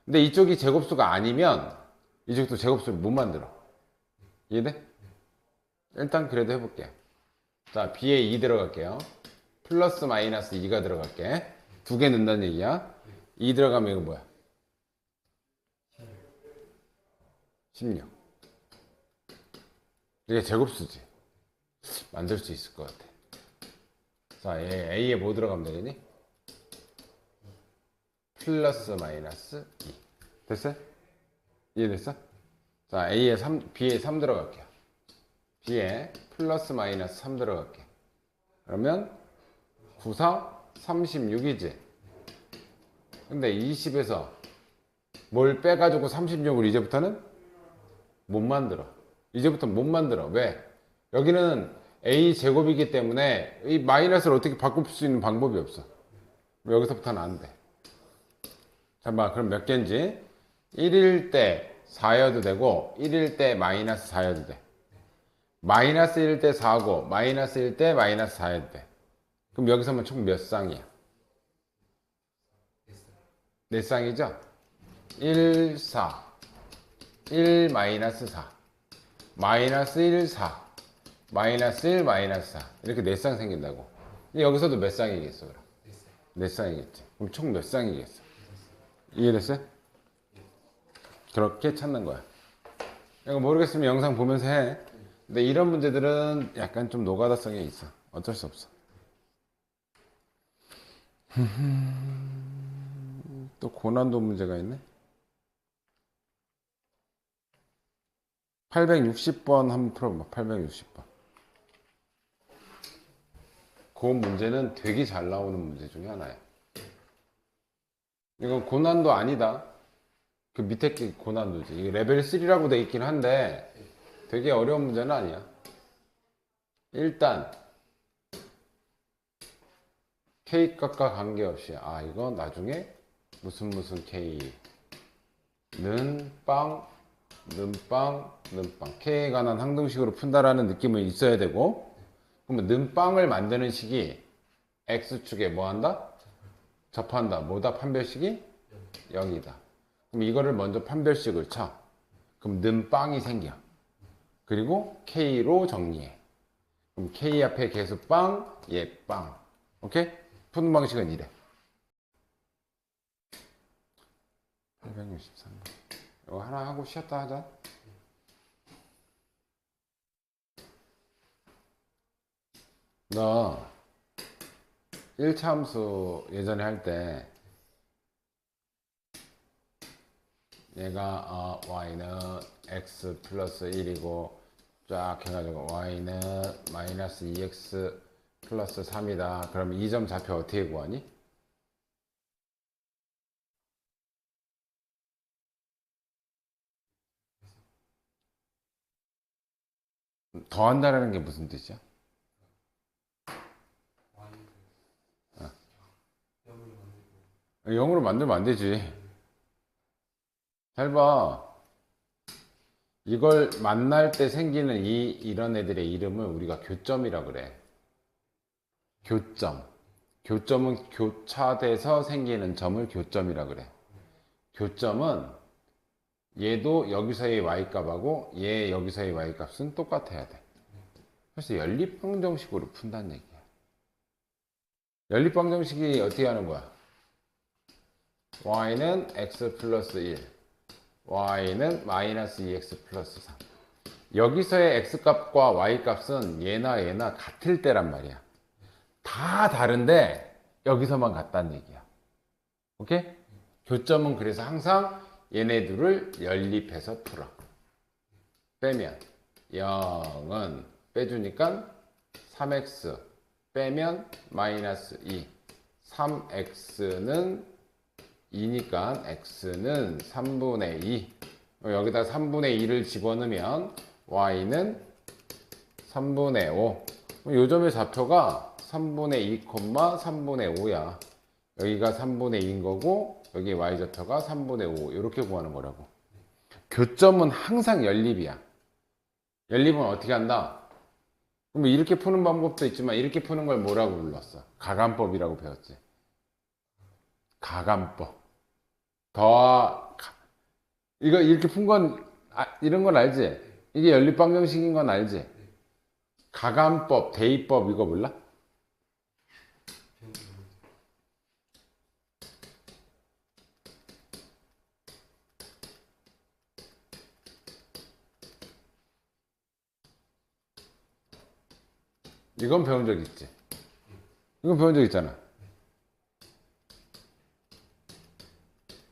Speaker 1: 근데 이쪽이 제곱수가 아니면 이쪽도 제곱수를 못 만들어. 이해돼? 일단 그래도 해볼게요. 자, b에 2 들어갈게요. 플러스 마이너스 2가 들어갈게. 두 개 넣는다는 얘기야. 2 들어가면 이거 뭐야? 16. 이게 제곱수지. 만들 수 있을 것 같아. 자, a에 뭐 들어가면 되겠니? 플러스 마이너스 2. 됐어요? 이해됐어? 자, b에 3 들어갈게요. b에 플러스 마이너스 3 들어갈게. 그러면 9, 4, 36이지. 근데 20에서 뭘 빼가지고 36을 이제부터는 못 만들어. 이제부터 못 만들어. 왜? 여기는 a 제곱이기 때문에 이 마이너스를 어떻게 바꿀 수 있는 방법이 없어. 여기서부터는 안 돼. 잠깐만, 그럼 몇 개인지? 1일 때 4여도 되고 1일 때 마이너스 4여도 돼. 마이너스 1일 때 4고 마이너스 1일 때 마이너스 4여도 돼. 그럼 여기서만 총 몇 쌍이야? 4쌍이죠? 1, 4, 1, 마이너스 4, 마이너스 1, 4, 마이너스 1, 마이너스 4 이렇게 4쌍 생긴다고. 여기서도 몇 쌍이겠어 그럼? 4쌍이겠지. 그럼 총 몇 쌍이겠어? 이해됐어요? 그렇게 찾는 거야. 이거 모르겠으면 영상 보면서 해. 근데 이런 문제들은 약간 좀 노가다성이 있어. 어쩔 수 없어. 또 고난도 문제가 있네. 860번 한번 풀어봐. 860번. 그 문제는 되게 잘 나오는 문제 중에 하나야. 이건 고난도 아니다. 그 밑에 게 고난도지. 이게 레벨 3라고 돼 있긴 한데 되게 어려운 문제는 아니야. 일단 K 값과 관계없이 이건 나중에 무슨 K는 빵, 는빵, 는빵 K에 관한 항등식으로 푼다라는 느낌은 있어야 되고, 그러면 는빵을 만드는 식이 X축에 뭐 한다? 접한다. 뭐다? 판별식이 0이다. 그럼 이거를 먼저 판별식을 쳐. 그럼 는빵이 생겨. 그리고 K로 정리해. 그럼 K 앞에 계수 빵, 얘 빵. 오케이? 푸는 방식은 이래. 863번. 이거 하나 하고 쉬었다 하자. 너 1차 함수 예전에 할 때 얘가 y는 x 플러스 1이고 쫙 해가지고 y는 마이너스 2x 플러스 3이다. 그럼 이 점 좌표 어떻게 구하니? 더한다라는 게 무슨 뜻이야? 0으로 만들면 안 되지. 잘 봐. 이걸 만날 때 생기는 이런 애들의 이름을 우리가 교점이라 그래. 교점. 교점은 교차돼서 생기는 점을 교점이라 그래. 교점은 얘도 여기서의 y값하고 얘 여기서의 y값은 똑같아야 돼. 그래서 연립방정식으로 푼다는 얘기야. 연립방정식이 어떻게 하는 거야? y는 x 플러스 1, y는 마이너스 2x 플러스 3. 여기서의 x값과 y값은 얘나 같을 때란 말이야. 다 다른데 여기서만 같다는 얘기야. 오케이? 교점은 그래서 항상 얘네들을 연립해서 풀어. 빼면 0은 빼주니까 3x 빼면 마이너스 2. 3x는 2니까 x는 3분의 2. 여기다 3분의 2를 집어넣으면 y는 3분의 5. 요점의 좌표가 3분의 2, 3분의 5야. 여기가 3분의 2인 거고 여기 y좌표가 3분의 5 이렇게 구하는 거라고. 교점은 항상 연립이야. 연립은 어떻게 한다? 그럼 이렇게 푸는 방법도 있지만 이렇게 푸는 걸 뭐라고 불렀어? 가감법이라고 배웠지. 가감법. 이거 이렇게 푼 건 이런 건 알지? 이게 연립방정식인 건 알지? 가감법, 대입법 이거 몰라? 이건 배운 적 있지? 이건 배운 적 있잖아.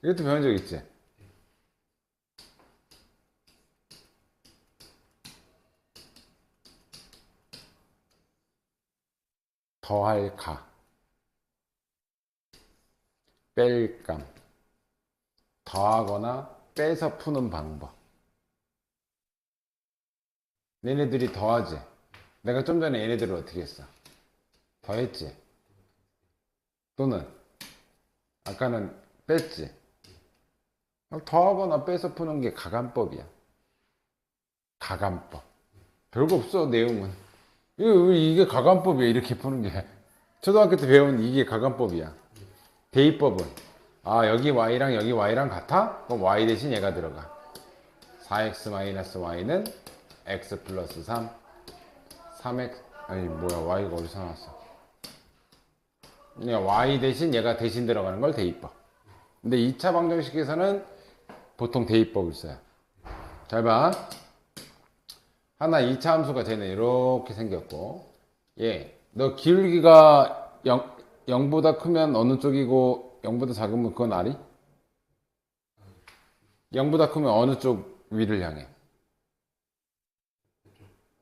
Speaker 1: 이것도 배운 적 있지? 더할 가, 뺄감, 더하거나 빼서 푸는 방법. 얘네들이 더하지? 내가 좀 전에 얘네들을 어떻게 했어? 더했지? 또는 아까는 뺐지? 더하거나 빼서 푸는 게 가감법이야. 가감법. 별거 없어, 내용은. 이게 가감법이야, 이렇게 푸는 게. 초등학교 때 배운 이게 가감법이야. 대입법은, 아, 여기 y랑 여기 y랑 같아? 그럼 y 대신 얘가 들어가. 4x-y는 x 플러스 3. 3x, 아니, 뭐야, y가 어디서 나왔어? 그냥 y 대신 얘가 대신 들어가는 걸 대입법. 근데 2차 방정식에서는 보통 대입법을 써요. 잘 봐. 하나 2차 함수가 쟤는 이렇게 생겼고, 예, 너 기울기가 0보다 크면 어느 쪽이고 0보다 작으면 그건 알이? 0보다 크면 어느 쪽 위를 향해?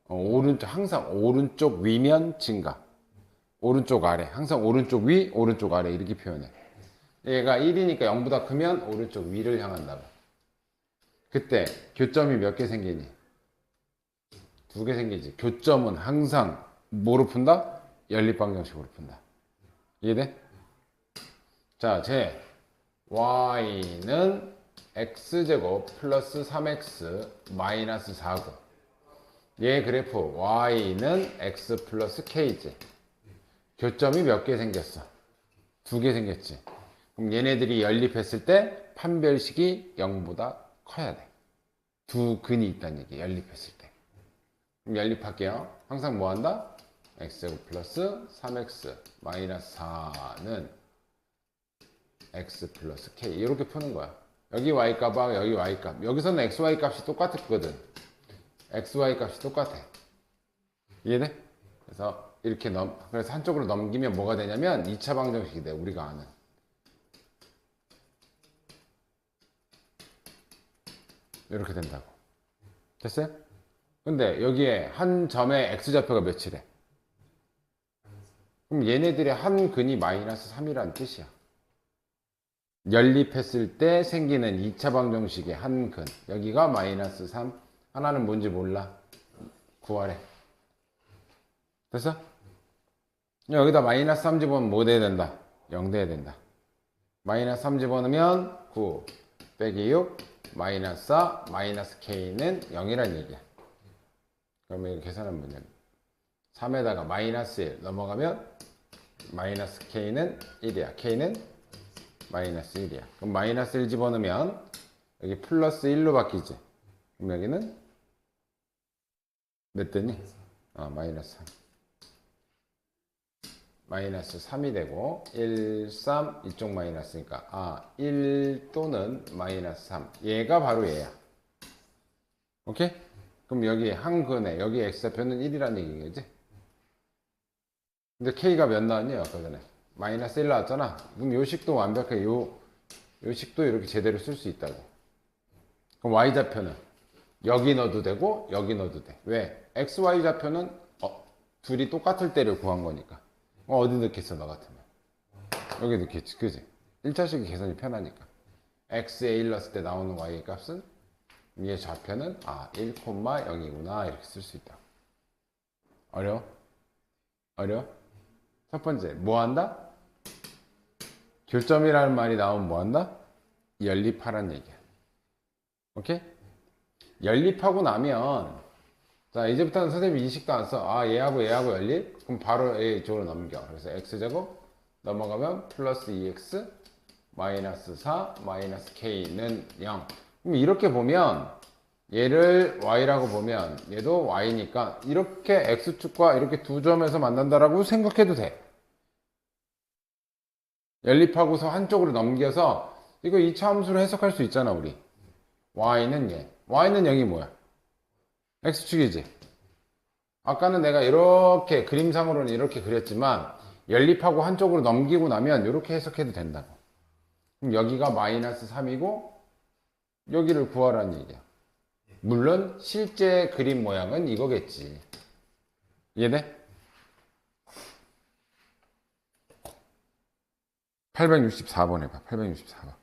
Speaker 1: 오른쪽, 항상 오른쪽 위면 증가. 오른쪽 아래. 항상 오른쪽 위, 오른쪽 아래. 이렇게 표현해. 얘가 1이니까 0보다 크면 오른쪽 위를 향한다고. 그때 교점이 몇 개 생기니? 2개 생기지. 교점은 항상 뭐로 푼다? 연립방정식으로 푼다. 이해돼? 자, 제 y는 x제곱 플러스 3x 마이너스 4고, 얘 그래프 y는 x 플러스 k지. 교점이 몇 개 생겼어? 2개 생겼지. 그럼 얘네들이 연립했을 때 판별식이 0보다 커야 돼. 두 근이 있다는 얘기, 연립했을 때. 그럼 연립할게요. 항상 뭐 한다? x제곱 플러스 3x 마이너스 4는 x 플러스 k. 이렇게 푸는 거야. 여기 y값하고 여기 y값. 여기서는 xy 값이 똑같았거든. xy 값이 똑같아. 이해돼? 그래서 이렇게 그래서 한쪽으로 넘기면 뭐가 되냐면 2차 방정식이 돼. 우리가 아는. 이렇게 된다고. 됐어요? 근데 여기에 한 점의 x좌표가 몇이래? 그럼 얘네들의 한 근이 마이너스 3이라는 뜻이야. 연립했을 때 생기는 2차 방정식의 한 근. 여기가 마이너스 3. 하나는 뭔지 몰라. 구하래. 됐어? 여기다 마이너스 3 집어넣으면 뭐 돼야 된다? 0 돼야 된다. 마이너스 3 집어넣으면 9 빼기 6 마이너스 4 마이너스 k는 0이란 얘기야. 그러면 이거 계산하면 뭐냐? 3에다가 마이너스 1 넘어가면 마이너스 k는 1이야. k는 마이너스 1이야. 그럼 마이너스 1 집어넣으면 여기 플러스 1로 바뀌지. 그럼 여기는 몇 되니? 마이너스 3. 마이너스 3이 되고 1, 3 이쪽 마이너스니까 1 또는 마이너스 3. 얘가 바로 얘야. 오케이? 그럼 여기 한 근에 여기 x좌표는 1이라는 얘기겠지? 근데 k가 몇 나왔니? 아까 전에 마이너스 1 나왔잖아. 그럼 요 식도 완벽하게 요 식도 이렇게 제대로 쓸 수 있다고. 그럼 y좌표는 여기 넣어도 되고 여기 넣어도 돼. 왜? xy 좌표는 둘이 똑같을 때를 구한 거니까. 어디 넣겠어 너 같으면? 여기 넣겠지, 그지? 1차식이 계산이 편하니까. x에 1 넣었을 때 나오는 y 값은 얘 좌표는 1,0이구나 이렇게 쓸 수 있다. 어려워? 어려워? 첫 번째 뭐 한다? 교점이라는 말이 나오면 뭐 한다? 연립하라는 얘기야. 오케이? 연립하고 나면 자 이제부터는 선생님이 이 식도 안 써. 얘하고 얘하고 연립? 그럼 바로 얘 이쪽으로 넘겨. 그래서 x제곱 넘어가면 플러스 2x 마이너스 4 마이너스 k는 0. 그럼 이렇게 보면 얘를 y라고 보면 얘도 y니까 이렇게 x축과 이렇게 두 점에서 만난다라고 생각해도 돼. 연립하고서 한쪽으로 넘겨서 이거 2차 함수로 해석할 수 있잖아 우리. y는 얘. y는 여기 뭐야? x축이지. 아까는 내가 이렇게 그림상으로는 이렇게 그렸지만 연립하고 한쪽으로 넘기고 나면 이렇게 해석해도 된다고. 그럼 여기가 마이너스 3이고 여기를 구하라는 얘기야. 물론 실제 그림 모양은 이거겠지. 이해돼? 864번 해봐. 864번.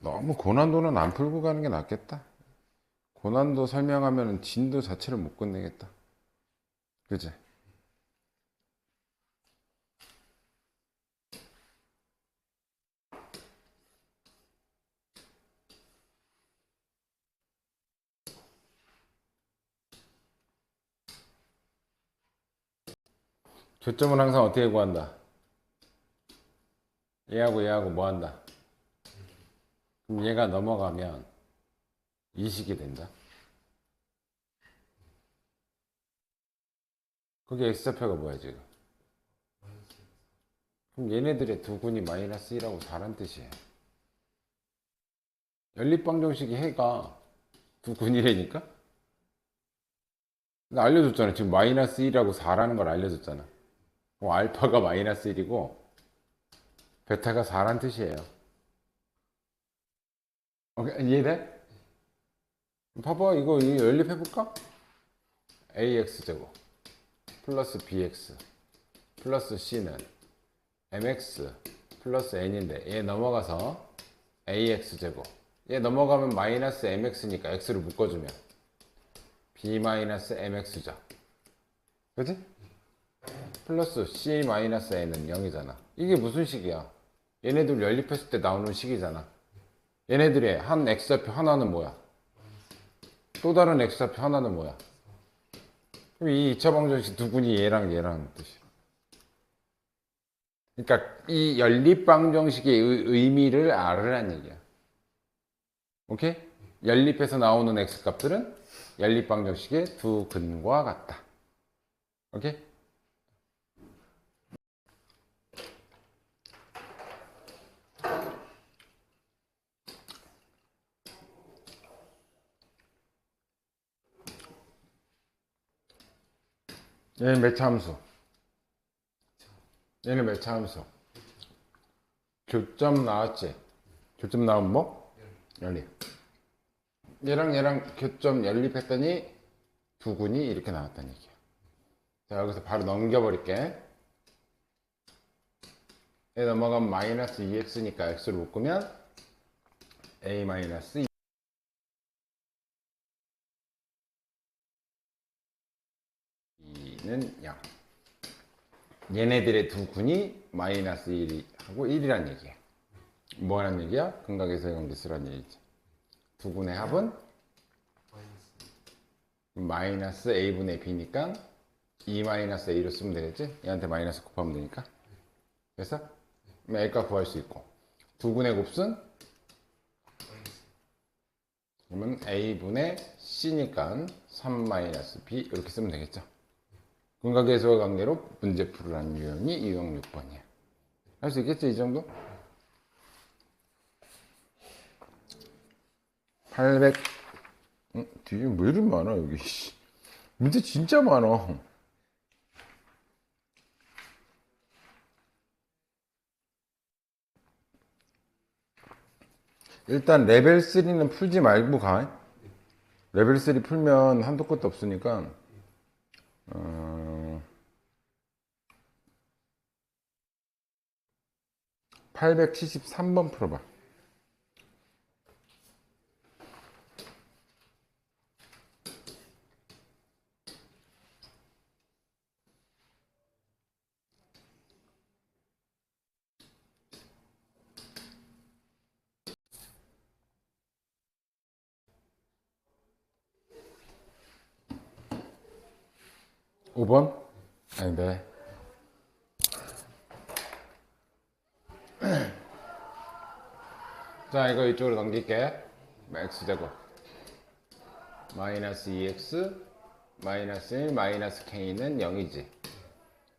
Speaker 1: 너무 고난도는 안 풀고 가는 게 낫겠다. 고난도 설명하면 진도 자체를 못 끝내겠다. 그치? 교점은 항상 어떻게 구한다? 얘하고 뭐 한다? 그럼 얘가 넘어가면 이 식이 된다. 그게 x좌표가 뭐야 지금? 그럼 얘네들의 두 군이 마이너스 1하고 4란 뜻이에요. 연립방정식이 해가 두 군이라니까? 나 알려줬잖아. 지금 마이너스 1하고 4라는 걸 알려줬잖아. 알파가 마이너스 1이고 베타가 4란 뜻이에요. 오케이, 이해돼? 봐봐, 이거 연립해볼까? ax제곱 플러스 bx 플러스 c는 mx 플러스 n인데 얘 넘어가서 ax제곱, 얘 넘어가면 마이너스 mx니까 x를 묶어주면 b 마이너스 mx죠. 그치? 플러스 c 마이너스 n은 0이잖아. 이게 무슨 식이야? 얘네들 연립했을 때 나오는 식이잖아. 얘네들의 한 x좌표 하나는 뭐야? 또 다른 x좌표 하나는 뭐야? 그럼 이 2차 방정식 두 군이 얘랑 뜻이야. 그러니까 이 연립방정식의 의미를 알으란 얘기야. 오케이? 연립해서 나오는 x값들은 연립방정식의 두 근과 같다. 오케이? 얘는 몇 차 함수? 얘는 몇 차 함수? 교점 나왔지? 교점 나오면 뭐? 연립. 얘랑 교점 연립했더니 두 군이 이렇게 나왔다는 얘기야. 자, 여기서 바로 넘겨버릴게. 얘 넘어가면 마이너스 2x니까 x를 묶으면 a 마이너스 2는 0. 얘네들의 두 군이 마이너스 1하고 1이란 얘기야. 뭐 하는 얘기야? 근각에서의 관계수란 얘기지. 두 군의 합은 마이너스 a분의 b니까 2 마이너스 a로 쓰면 되겠지? 얘한테 마이너스 곱하면 되니까. 그래서 a값 구할 수 있고, 두 군의 곱수는 그러면 a분의 c니까 3 마이너스 b 이렇게 쓰면 되겠죠. 근각에서의 관계로 문제 풀으라는 유형이 유형 6번이야. 할 수 있겠지, 이 정도? 800. 뒤에 왜 이렇게 많아, 여기. 문제 진짜 많아. 일단 레벨 3는 풀지 말고 가. 레벨 3 풀면 한도 끝도 없으니까 873번 풀어봐. (5번) 아니, 네. 자, 이거 이쪽으로 넘길게. x제곱 마이너스 2x 마이너스 1 마이너스 k는 0이지.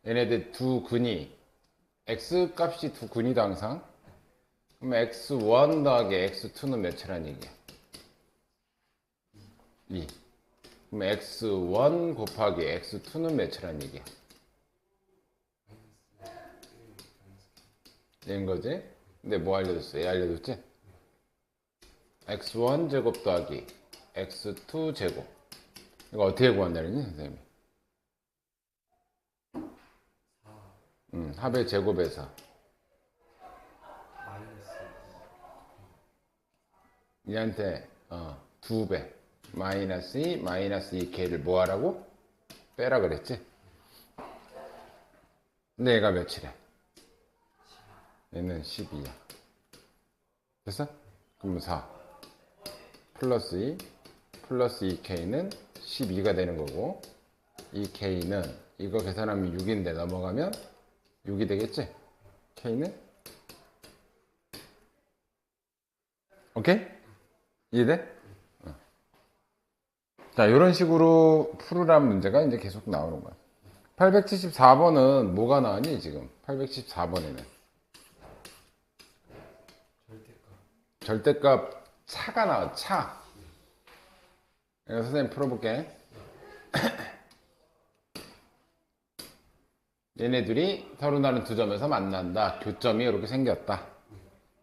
Speaker 1: 얘네들 두 근이 x 값이 두 근이다 항상. 그럼 x1 더하기 x2는 몇이란 얘기야? 2. 그럼 x1 곱하기 x2는 몇이란 얘기야? 얘인 거지? 근데 뭐 알려줬어? 얘 알려줬지? x1 제곱 더하기 x2 제곱. 이거 어떻게 구한다니, 선생님이? 합의 제곱에서 얘한테 2배 마이너스 2 마이너스 2k를 뭐 하라고? 빼라 그랬지? 근데 얘가 몇이래? 얘는 12야. 됐어? 그럼 4 플러스 2 플러스 2k는 12가 되는 거고, 2k는 이거 계산하면 6인데 넘어가면 6이 되겠지? K는? 오케이? 이해돼? 자, 이런 식으로 풀으란 문제가 이제 계속 나오는 거야. 874번은 뭐가 나왔니, 지금? 874번에는. 절대값 차가 나와, 차. 이거 선생님 풀어볼게. 얘네들이 서로 다른 두 점에서 만난다. 교점이 이렇게 생겼다.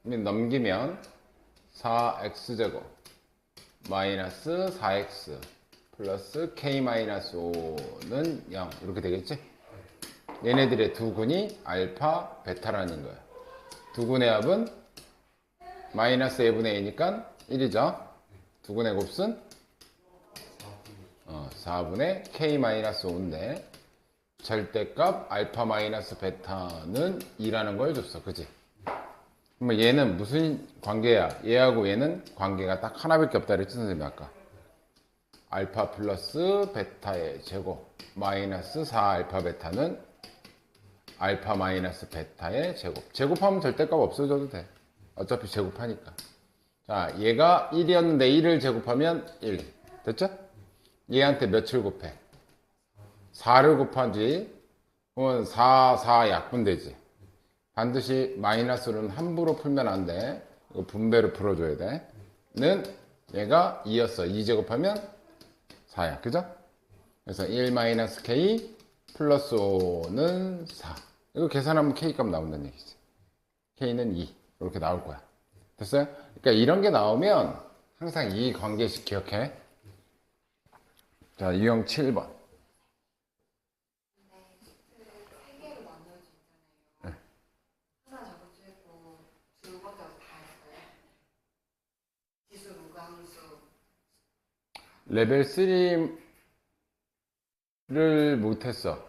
Speaker 1: 넘기면 4x제곱 마이너스 4x 플러스 k-5는 0 이렇게 되겠지? 얘네들의 두 근이 알파, 베타라는 거야. 두 근의 합은 마이너스 a분의 a니까 1이죠. 두 근의 곱은 4분의 k-5인데 절대값 알파 마이너스 베타는 2라는 걸 줬어. 그지? 그러면 얘는 무슨 관계야? 얘하고 얘는 관계가 딱 하나밖에 없다 그랬지, 선생님이 아까. 알파 플러스 베타의 제곱 마이너스 4알파 베타는 알파 마이너스 베타의 제곱. 제곱하면 절대값 없어져도 돼. 어차피 제곱하니까. 자, 얘가 1이었는데 1을 제곱하면 1. 됐죠? 얘한테 몇을 곱해? 4를 곱하지. 그러면 4 약분되지. 반드시 마이너스는 함부로 풀면 안 돼. 이거 분배로 풀어줘야 돼. 는 얘가 2였어. 2 제곱하면 4야. 그죠? 그래서 1 마이너스 k 플러스 5는 4. 이거 계산하면 k 값 나온다는 얘기지. k는 2. 이렇게 나올 거야. 됐어요? 그러니까 이런 게 나오면 항상 이 관계식 기억해. 자, 유형 7번. 레벨 3를 못했어.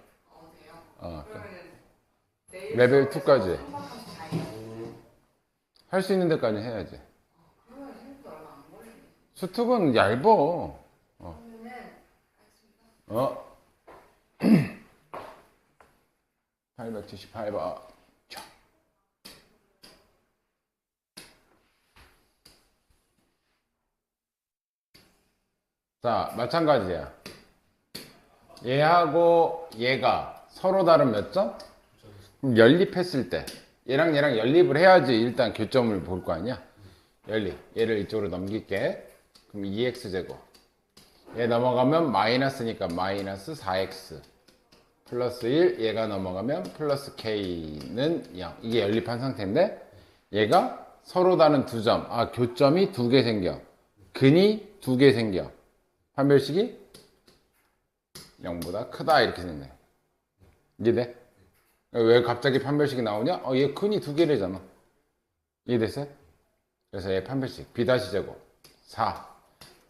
Speaker 1: 레벨 2까지. 할 수 있는 데까지 해야지. 수특은 얇어. 878번. 자, 마찬가지야. 얘하고 얘가 서로 다른 몇 점? 그럼 연립했을 때 얘랑 얘랑 연립을 해야지 일단 교점을 볼 거 아니야. 연립. 얘를 이쪽으로 넘길게. 그럼 2x제곱. 얘 넘어가면 마이너스니까 마이너스 4x 플러스 1. 얘가 넘어가면 플러스 k는 0. 이게 연립한 상태인데 얘가 서로 다른 두 점. 교점이 두 개 생겨. 근이 두 개 생겨. 판별식이 0보다 크다 이렇게 생겼네. 이해돼? 왜 갑자기 판별식이 나오냐? 얘 근이 두 개래잖아. 이해됐어요? 그래서 얘 판별식 b-제곱 4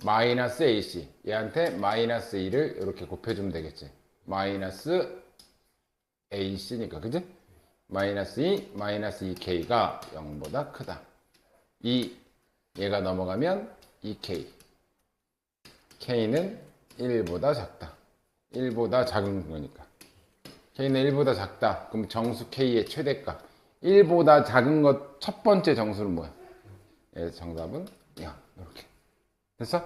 Speaker 1: 마이너스 ac 얘한테 마이너스 2를 이렇게 곱해주면 되겠지. 마이너스 ac니까 그지? 마이너스 2 마이너스 2k가 0보다 크다. 2 얘가 넘어가면 2k k는 1보다 작다. 1보다 작은 거니까. k는 1보다 작다. 그럼 정수 k의 최대값. 1보다 작은 것 첫 번째 정수는 뭐야? 정답은 0. 이렇게. 됐어?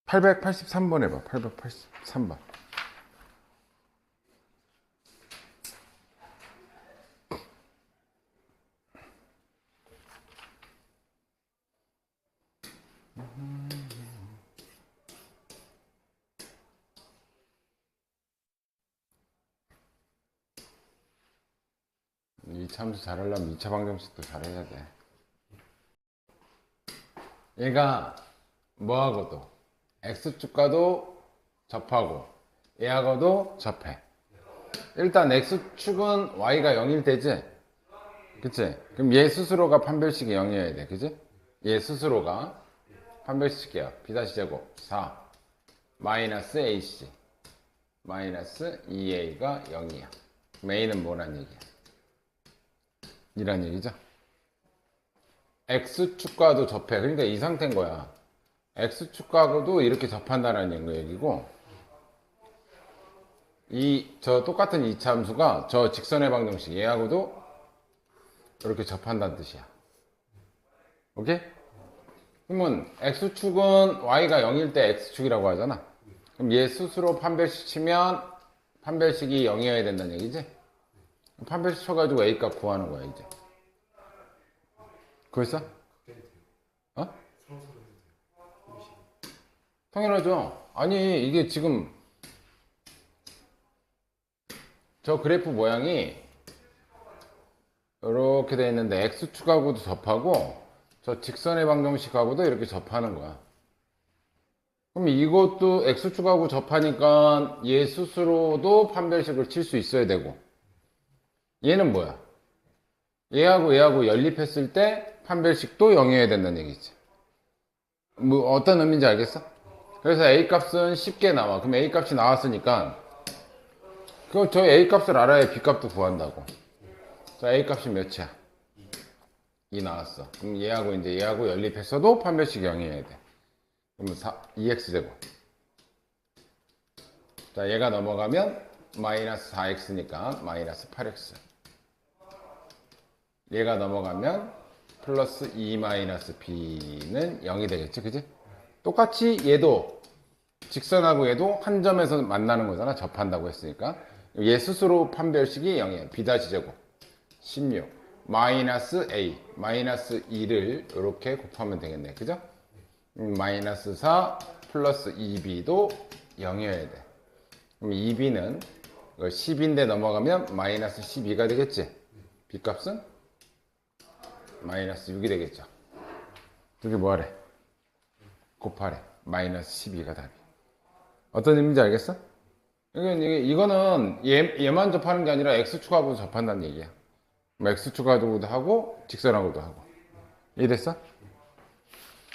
Speaker 1: 883번 해봐. 883번. 이 참수 잘하려면 2차 방정식도 잘해야 돼. 얘가 뭐하고도 x축과도 접하고 얘하고도 접해. 일단 x축은 y가 0일 때지? 그치? 그럼 얘 스스로가 판별식이 0이어야 돼. 그치? 얘 스스로가 판별식이야. b-제곱 4 마이너스 ac 마이너스 2a가 0이야. 그럼 a는 뭐란 얘기야? 이란 얘기죠? x축과도 접해. 그러니까 이 상태인 거야. x축과도 이렇게 접한다는 얘기고, 저 똑같은 이차함수가 저 직선의 방정식 얘하고도 이렇게 접한다는 뜻이야. 오케이? 그러면 x축은 y가 0일 때 x축이라고 하잖아. 그럼 얘 스스로 판별식 치면 판별식이 0이어야 된다는 얘기지? 판별식 쳐가지고 a 값 구하는 거야 이제. 그랬어? 어? 당연하죠. 아니 이게 지금 저 그래프 모양이 이렇게 돼 있는데 x축하고도 접하고 저 직선의 방정식하고도 이렇게 접하는 거야. 그럼 이것도 x축하고 접하니까 얘 스스로도 판별식을 칠 수 있어야 되고, 얘는 뭐야? 얘하고 연립했을 때 판별식도 0이어야 된다는 얘기지. 뭐 어떤 의미인지 알겠어? 그래서 a 값은 쉽게 나와. 그럼 a 값이 나왔으니까 저 a 값을 알아야 b 값도 구한다고. 자, a 값이 몇이야? 2 나왔어. 그럼 얘하고 연립했어도 판별식 0이어야 돼. 그러면 2x제곱. 자, 얘가 넘어가면 마이너스 4x니까 마이너스 8x. 얘가 넘어가면 플러스 2 마이너스 b는 0이 되겠지, 그지? 똑같이 얘도 직선하고 얘도 한 점에서 만나는 거잖아. 접한다고 했으니까. 얘 스스로 판별식이 0이에요. b-제곱 16 마이너스 a 마이너스 2를 이렇게 곱하면 되겠네. 그죠? 마이너스 4 플러스 2b도 0이어야 돼. 그럼 2b는 10인데 넘어가면 마이너스 12가 되겠지. b 값은 마이너스 6이 되겠죠. 그게 뭐하래? 곱하래. 마이너스 12가 답이. 어떤 의미인지 알겠어? 이거는 얘만 접하는 게 아니라 x축하고도 접한다는 얘기야. x축하고도 하고 직선하고도 하고. 이해됐어?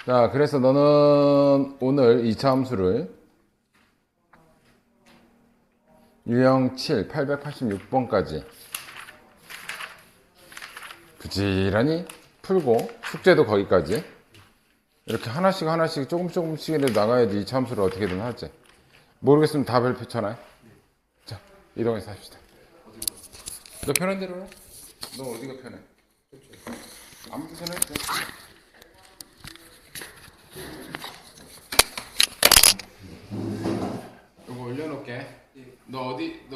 Speaker 1: 자, 그래서 너는 오늘 2차 함수를 유형 7 886번까지 부지런히 풀고 숙제도 거기까지 이렇게 하나씩 조금씩이라도 나가야지 2차 함수를 어떻게든 하지. 모르겠으면 다 별표 쳐놔. 자, 이동해서 합시다. 너 편한 대로 해. 너 어디가 편해? 아무 데서나 해. 이거 올려놓을게. 너 어디